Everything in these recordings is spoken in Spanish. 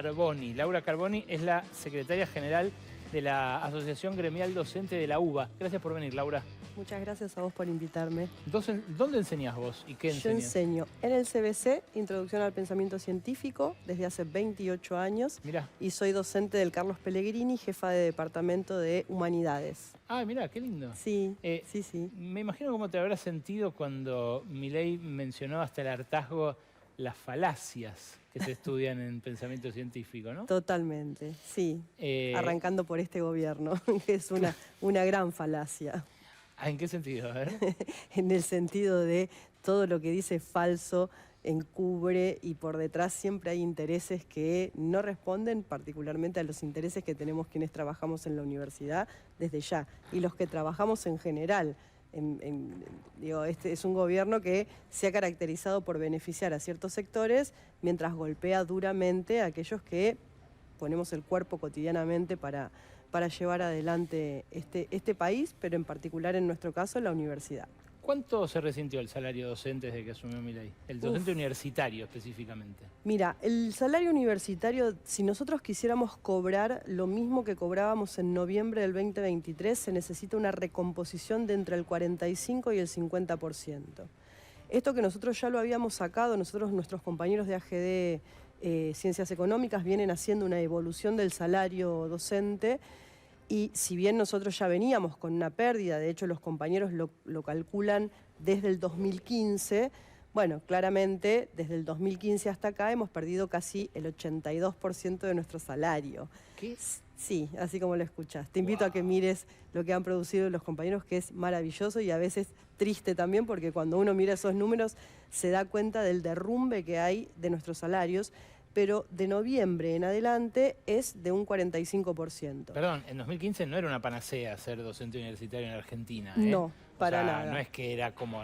Carboni. Laura Carboni es la secretaria general de la Asociación Gremial Docente de la UBA. Gracias por venir, Laura. Muchas gracias a vos por invitarme. ¿Dónde enseñás vos y qué enseñás? Yo enseño en el CBC, Introducción al Pensamiento Científico, desde hace 28 años. Mirá. Y soy docente del Carlos Pellegrini, jefa de Departamento de Humanidades. Ah, mirá, qué lindo. Sí, sí. Me imagino cómo te habrás sentido cuando Milei mencionó hasta el hartazgo las falacias que se estudian en pensamiento científico, ¿no? Totalmente, sí. Arrancando por este gobierno, que es una gran falacia. ¿En qué sentido? A ver. En el sentido de todo lo que dice falso, encubre y por detrás siempre hay intereses que no responden particularmente a los intereses que tenemos quienes trabajamos en la universidad desde ya y los que trabajamos en general. Este es un gobierno que se ha caracterizado por beneficiar a ciertos sectores mientras golpea duramente a aquellos que ponemos el cuerpo cotidianamente para llevar adelante este país, pero en particular en nuestro caso la universidad. ¿Cuánto se resintió el salario docente desde que asumió Milei? El docente universitario específicamente. Mira, el salario universitario, si nosotros quisiéramos cobrar lo mismo que cobrábamos en noviembre del 2023, se necesita una recomposición de entre el 45 y el 50%. Esto que nosotros ya lo habíamos sacado, nuestros compañeros de AGD Ciencias Económicas vienen haciendo una evolución del salario docente. Y si bien nosotros ya veníamos con una pérdida, de hecho los compañeros lo calculan desde el 2015, bueno, claramente desde el 2015 hasta acá hemos perdido casi el 82% de nuestro salario. ¿Qué? Sí, así como lo escuchás. Te invito a que mires lo que han producido los compañeros, que es maravilloso y a veces triste también, porque cuando uno mira esos números se da cuenta del derrumbe que hay de nuestros salarios. Pero de noviembre en adelante es de un 45%. Perdón, en 2015 no era una panacea ser docente universitario en Argentina, ¿eh? No, para nada. No es que era como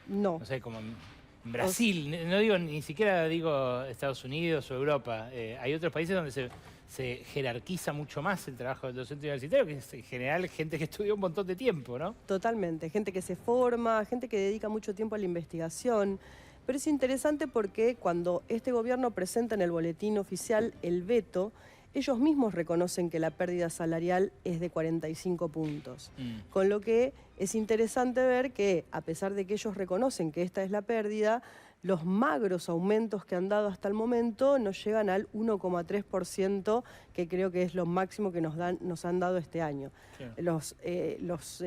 no sé, como en Brasil, no digo, ni siquiera digo Estados Unidos o Europa. Hay otros países donde se jerarquiza mucho más el trabajo del docente universitario, que es en general gente que estudió un montón de tiempo, ¿no? Totalmente, gente que se forma, gente que dedica mucho tiempo a la investigación. Pero es interesante porque cuando este gobierno presenta en el boletín oficial el veto, ellos mismos reconocen que la pérdida salarial es de 45 puntos. Con lo que es interesante ver que, a pesar de que ellos reconocen que esta es la pérdida, los magros aumentos que han dado hasta el momento no llegan al 1,3%, que creo que es lo máximo que nos han dado este año. Sí. Los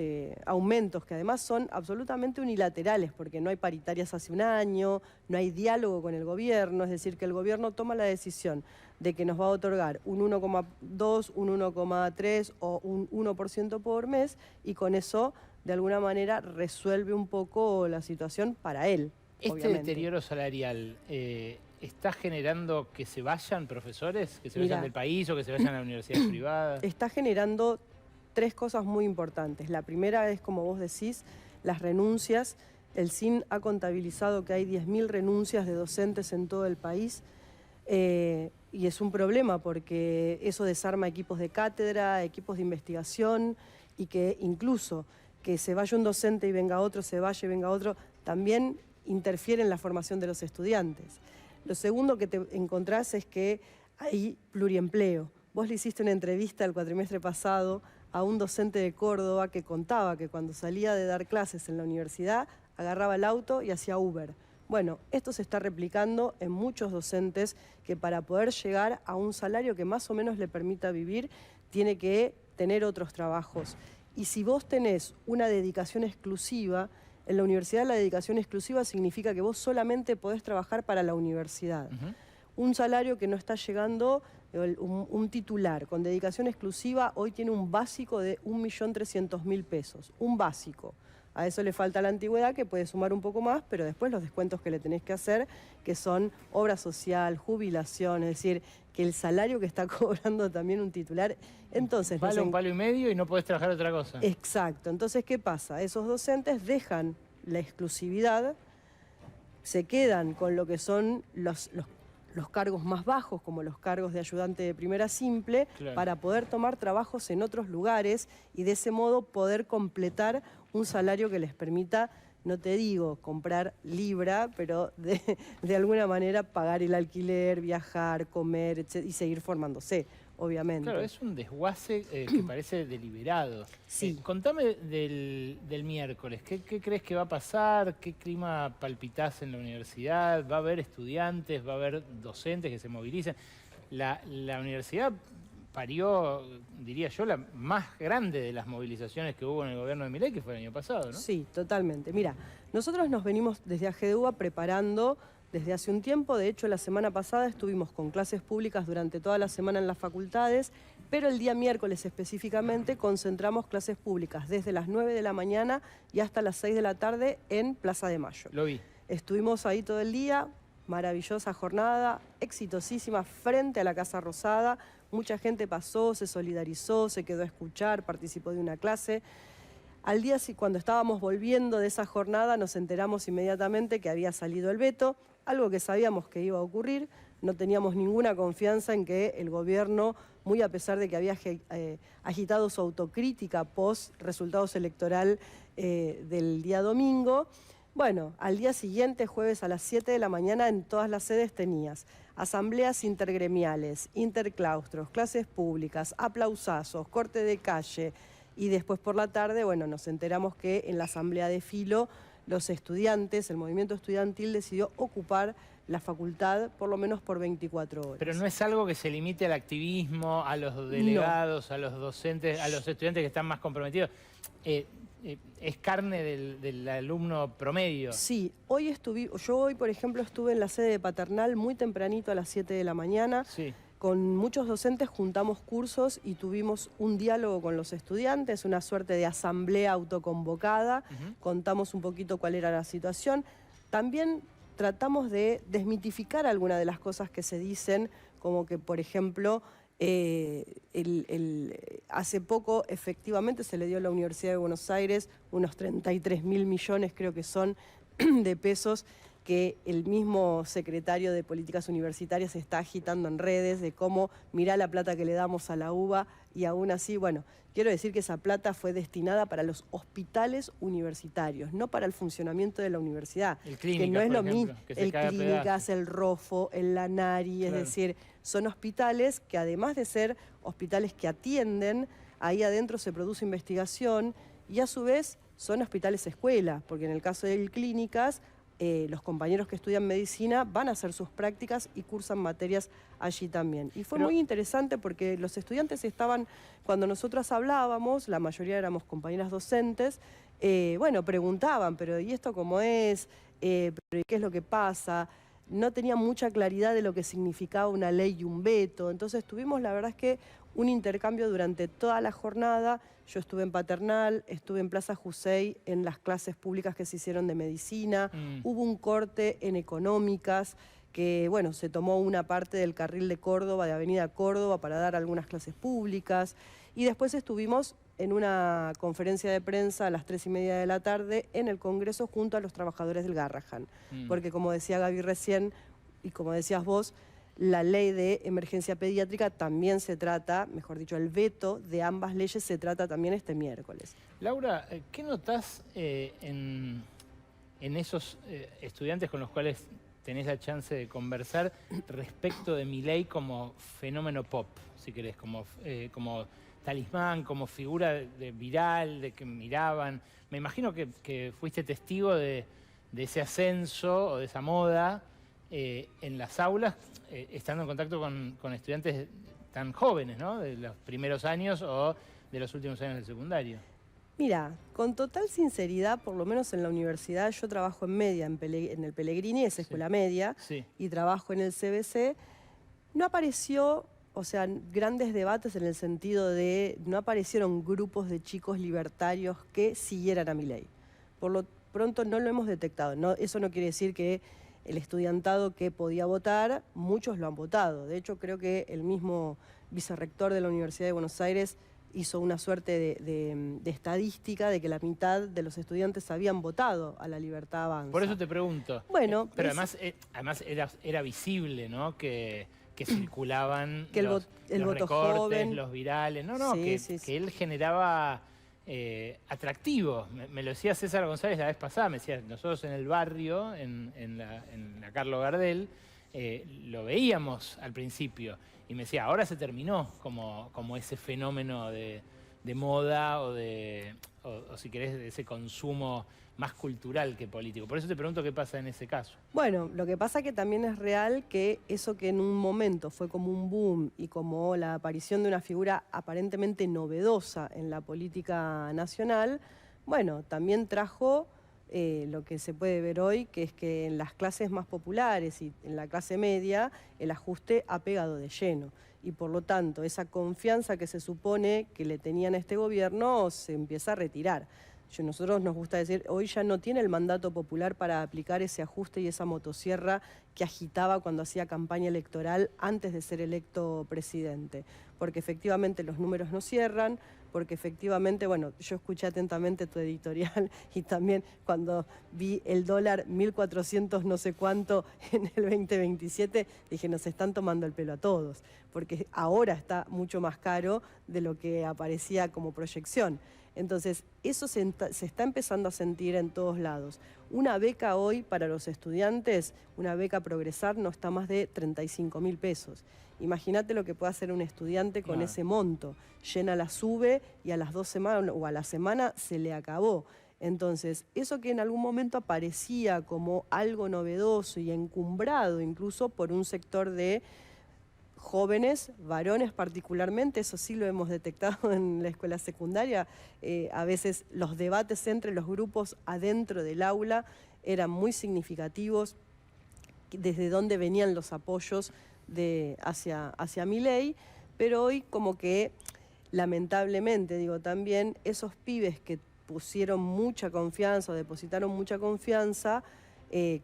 aumentos que además son absolutamente unilaterales, porque no hay paritarias hace un año, no hay diálogo con el gobierno, es decir, que el gobierno toma la decisión de que nos va a otorgar un 1,2, un 1,3 o un 1% por mes y con eso, de alguna manera, resuelve un poco la situación para él. ¿Este deterioro salarial está generando que se vayan profesores, que se vayan del país o que se vayan a universidades privadas? Está generando tres cosas muy importantes. La primera es, como vos decís, las renuncias. El CIN ha contabilizado que hay 10.000 renuncias de docentes en todo el país y es un problema porque eso desarma equipos de cátedra, equipos de investigación y que incluso que se vaya un docente y venga otro, se vaya y venga otro, también interfiere en la formación de los estudiantes. Lo segundo que te encontrás es que hay pluriempleo. Vos le hiciste una entrevista el cuatrimestre pasado a un docente de Córdoba que contaba que cuando salía de dar clases en la universidad agarraba el auto y hacía Uber. Bueno, esto se está replicando en muchos docentes que para poder llegar a un salario que más o menos le permita vivir, tiene que tener otros trabajos. Y si vos tenés una dedicación exclusiva, en la universidad la dedicación exclusiva significa que vos solamente podés trabajar para la universidad. Un salario que no está llegando, un titular con dedicación exclusiva hoy tiene un básico de 1.300.000 pesos, un básico. A eso le falta la antigüedad, que puede sumar un poco más, pero después los descuentos que le tenés que hacer, que son obra social, jubilación, es decir, que el salario que está cobrando también un titular, entonces... Vale un palo y medio y no podés trabajar otra cosa. Exacto. Entonces, ¿qué pasa? Esos docentes dejan la exclusividad, se quedan con lo que son los cargos más bajos, como los cargos de ayudante de primera simple, claro, para poder tomar trabajos en otros lugares y de ese modo poder completar un salario que les permita no te digo comprar libra, pero de alguna manera pagar el alquiler, viajar, comer, y seguir formándose, obviamente. Claro, es un desguace que parece deliberado. Sí. Contame del miércoles. ¿Qué crees que va a pasar? ¿Qué clima palpitás en la universidad? ¿Va a haber estudiantes? ¿Va a haber docentes que se movilicen? La universidad parió, diría yo, la más grande de las movilizaciones que hubo en el gobierno de Milei, que fue el año pasado, ¿no? Sí, totalmente. Mira, nosotros nos venimos desde AGDUA preparando desde hace un tiempo. De hecho, la semana pasada estuvimos con clases públicas durante toda la semana en las facultades, pero el día miércoles específicamente concentramos clases públicas desde las 9 de la mañana y hasta las 6 de la tarde en Plaza de Mayo. Lo vi. Estuvimos ahí todo el día, maravillosa jornada, exitosísima frente a la Casa Rosada. Mucha gente pasó, se solidarizó, se quedó a escuchar, participó de una clase. Al día, cuando estábamos volviendo de esa jornada, nos enteramos inmediatamente que había salido el veto, algo que sabíamos que iba a ocurrir. No teníamos ninguna confianza en que el gobierno, muy a pesar de que había agitado su autocrítica post resultados electoral del día domingo, bueno, al día siguiente, jueves a las 7 de la mañana, en todas las sedes tenías asambleas intergremiales, interclaustros, clases públicas, aplausazos, corte de calle. Y después por la tarde, bueno, nos enteramos que en la asamblea de Filo los estudiantes, el movimiento estudiantil decidió ocupar la facultad por lo menos por 24 horas. Pero no es algo que se limite al activismo, a los delegados, no, a los docentes, a los estudiantes que están más comprometidos. Es carne del alumno promedio. Sí, yo hoy, por ejemplo, estuve en la sede de Paternal muy tempranito a las 7 de la mañana. Sí. Con muchos docentes juntamos cursos y tuvimos un diálogo con los estudiantes, una suerte de asamblea autoconvocada. Contamos un poquito cuál era la situación. También tratamos de desmitificar algunas de las cosas que se dicen, como que, por ejemplo, hace poco efectivamente se le dio a la Universidad de Buenos Aires unos 33.000 millones, creo que son, de pesos, que el mismo secretario de Políticas Universitarias está agitando en redes, de cómo mirá la plata que le damos a la UBA, y aún así, bueno, quiero decir que esa plata fue destinada para los hospitales universitarios, no para el funcionamiento de la universidad. El Clínicas, que no es lo mismo, el Clínicas, el ROFO, el Lanari, claro. Es decir, son hospitales que además de ser hospitales que atienden, ahí adentro se produce investigación y a su vez son hospitales escuela, porque en el caso del Clínicas, los compañeros que estudian medicina van a hacer sus prácticas y cursan materias allí también. Y fue muy interesante porque los estudiantes estaban, cuando nosotros hablábamos, la mayoría éramos compañeras docentes, bueno, preguntaban, pero ¿y esto cómo es? ¿Pero qué es lo que pasa? No tenían mucha claridad de lo que significaba una ley y un veto. Entonces tuvimos, la verdad es que, un intercambio durante toda la jornada. Yo estuve en Paternal, estuve en Plaza Jusey en las clases públicas que se hicieron de medicina. Hubo un corte en económicas que, bueno, se tomó una parte del carril de Córdoba, de Avenida Córdoba, para dar algunas clases públicas. Y después estuvimos en una conferencia de prensa a las 3:30 de la tarde en el Congreso junto a los trabajadores del Garrahan. Porque, como decía Gaby recién, y como decías vos, la ley de emergencia pediátrica también se trata, mejor dicho, el veto de ambas leyes se trata también este miércoles. Laura, ¿qué notás en esos estudiantes con los cuales tenés la chance de conversar respecto de Milei como fenómeno pop, si querés, como talismán, como figura de viral, de que miraban? Me imagino que fuiste testigo de ese ascenso o de esa moda en las aulas, estando en contacto con estudiantes tan jóvenes, ¿no? De los primeros años o de los últimos años del secundario. Mira, con total sinceridad, por lo menos en la universidad, yo trabajo en media, en el Pellegrini, es escuela media, y trabajo en el CBC. No apareció, o sea, grandes debates en el sentido de, no aparecieron grupos de chicos libertarios que siguieran a Milei. Por lo pronto no lo hemos detectado. No, eso no quiere decir que el estudiantado que podía votar, muchos lo han votado. De hecho, creo que el mismo vicerrector de la Universidad de Buenos Aires hizo una suerte de estadística de que la mitad de los estudiantes habían votado a La Libertad Avanza. Por eso te pregunto. Bueno, pero además era visible, ¿no? Que circulaban que los voto recortes, joven, los virales. No, sí, que él generaba atractivo. Me lo decía César González la vez pasada, me decía, nosotros en el barrio, en la Carlos Gardel, lo veíamos al principio. Y me decía, ahora se terminó como ese fenómeno de moda o si querés, de ese consumo más cultural que político. Por eso te pregunto qué pasa en ese caso. Bueno, lo que pasa que también es real que eso que en un momento fue como un boom y como la aparición de una figura aparentemente novedosa en la política nacional, bueno, también trajo lo que se puede ver hoy, que es que en las clases más populares y en la clase media el ajuste ha pegado de lleno. Y por lo tanto, esa confianza que se supone que le tenían a este gobierno se empieza a retirar. Nosotros nos gusta decir, hoy ya no tiene el mandato popular para aplicar ese ajuste y esa motosierra que agitaba cuando hacía campaña electoral antes de ser electo presidente. Porque efectivamente los números no cierran, porque efectivamente, bueno, yo escuché atentamente tu editorial y también cuando vi el dólar 1.400 no sé cuánto en el 2027, dije, nos están tomando el pelo a todos, porque ahora está mucho más caro de lo que aparecía como proyección. Entonces, eso se está empezando a sentir en todos lados. Una beca hoy para los estudiantes, una beca Progresar, no está más de 35.000 pesos. Imagínate lo que puede hacer un estudiante con ese monto. Llena la SUBE y a las 2 semanas o a la semana se le acabó. Entonces, eso que en algún momento aparecía como algo novedoso y encumbrado incluso por un sector de jóvenes, varones particularmente, eso sí lo hemos detectado en la escuela secundaria, a veces los debates entre los grupos adentro del aula eran muy significativos, desde dónde venían los apoyos hacia Milei, pero hoy como que lamentablemente, digo también, esos pibes que pusieron mucha confianza o depositaron mucha confianza,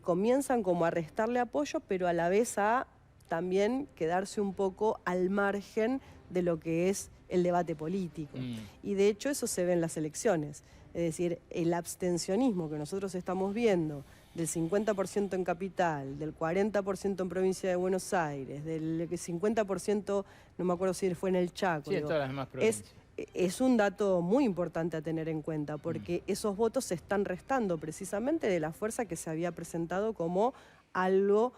comienzan como a restarle apoyo, pero a la vez a también quedarse un poco al margen de lo que es el debate político. Y de hecho eso se ve en las elecciones. Es decir, el abstencionismo que nosotros estamos viendo del 50% en Capital, del 40% en Provincia de Buenos Aires, del 50%, no me acuerdo si fue en el Chaco. Sí, en todas las demás provincias. Es un dato muy importante a tener en cuenta, porque esos votos se están restando precisamente de la fuerza que se había presentado como algo,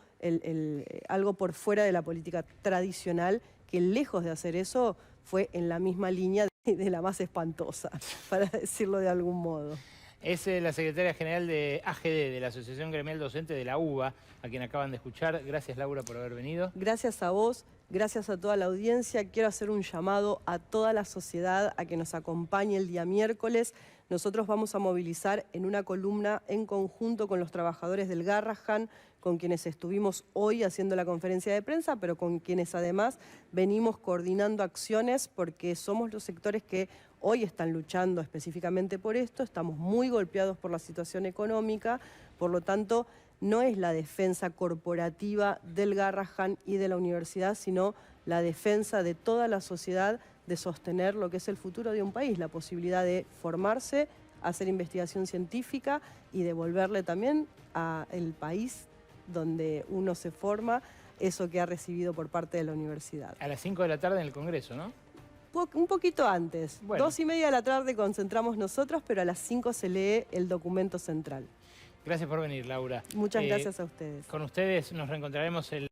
algo por fuera de la política tradicional, que lejos de hacer eso fue en la misma línea de la más espantosa, para decirlo de algún modo. Es la secretaria general de AGD, de la Asociación Gremial Docente de la UBA, a quien acaban de escuchar. Gracias, Laura, por haber venido. Gracias a vos, gracias a toda la audiencia. Quiero hacer un llamado a toda la sociedad a que nos acompañe el día miércoles. Nosotros vamos a movilizar en una columna en conjunto con los trabajadores del Garrahan, con quienes estuvimos hoy haciendo la conferencia de prensa, pero con quienes además venimos coordinando acciones porque somos los sectores que hoy están luchando específicamente por esto, estamos muy golpeados por la situación económica, por lo tanto no es la defensa corporativa del Garrahan y de la universidad, sino la defensa de toda la sociedad de sostener lo que es el futuro de un país, la posibilidad de formarse, hacer investigación científica y devolverle también al país donde uno se forma eso que ha recibido por parte de la universidad. A las 5 de la tarde en el Congreso, ¿no? Un poquito antes. Bueno. 2:30 de la tarde concentramos nosotros, pero a las 5 se lee el documento central. Gracias por venir, Laura. Muchas gracias a ustedes. Con ustedes nos reencontraremos el